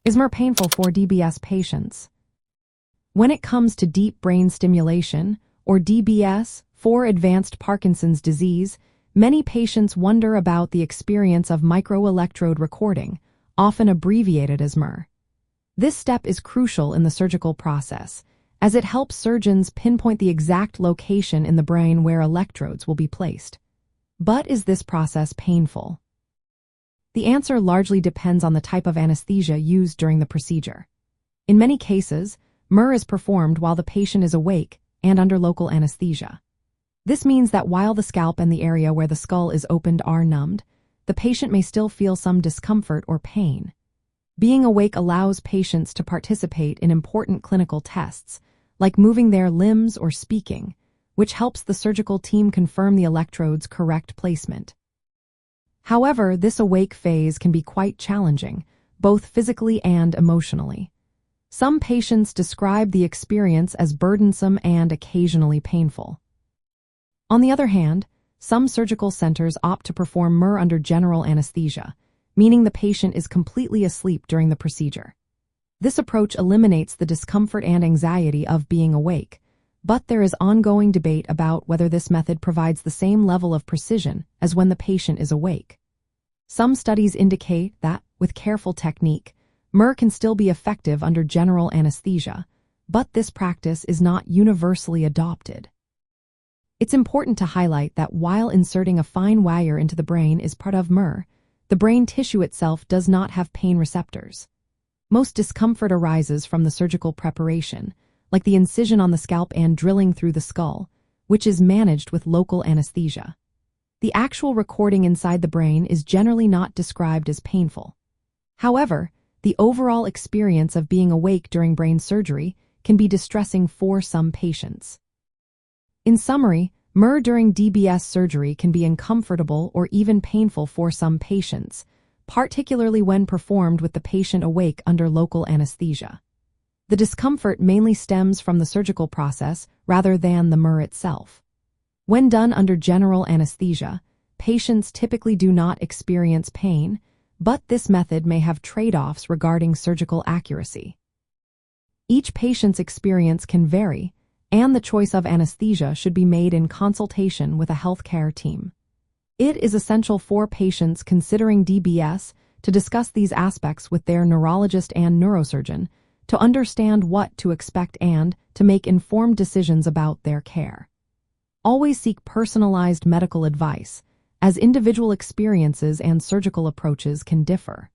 Is MER painful for DBS patients? When it comes to deep brain stimulation, or DBS, for advanced Parkinson's disease, many patients wonder about the experience of microelectrode recording, often abbreviated as MER. This step is crucial in the surgical process, as it helps surgeons pinpoint the exact location in the brain where electrodes will be placed. But is this process painful? The answer largely depends on the type of anesthesia used during the procedure. In many cases, MER is performed while the patient is awake and under local anesthesia. This means that while the scalp and the area where the skull is opened are numbed, the patient may still feel some discomfort or pain. Being awake allows patients to participate in important clinical tests, like moving their limbs or speaking, which helps the surgical team confirm the electrode's correct placement. However, this awake phase can be quite challenging, both physically and emotionally. Some patients describe the experience as burdensome and occasionally painful. On the other hand, some surgical centers opt to perform MER under general anesthesia, meaning the patient is completely asleep during the procedure. This approach eliminates the discomfort and anxiety of being awake, but there is ongoing debate about whether this method provides the same level of precision as when the patient is awake. Some studies indicate that, with careful technique, MER can still be effective under general anesthesia, but this practice is not universally adopted. It's important to highlight that while inserting a fine wire into the brain is part of MER, the brain tissue itself does not have pain receptors. Most discomfort arises from the surgical preparation, like the incision on the scalp and drilling through the skull, which is managed with local anesthesia. The actual recording inside the brain is generally not described as painful. However, the overall experience of being awake during brain surgery can be distressing for some patients. In summary, MER during DBS surgery can be uncomfortable or even painful for some patients, particularly when performed with the patient awake under local anesthesia. The discomfort mainly stems from the surgical process rather than the MER itself. When done under general anesthesia, patients typically do not experience pain, but this method may have trade-offs regarding surgical accuracy. Each patient's experience can vary, and the choice of anesthesia should be made in consultation with a healthcare team. It is essential for patients considering DBS to discuss these aspects with their neurologist and neurosurgeon to understand what to expect and to make informed decisions about their care. Always seek personalized medical advice, as individual experiences and surgical approaches can differ.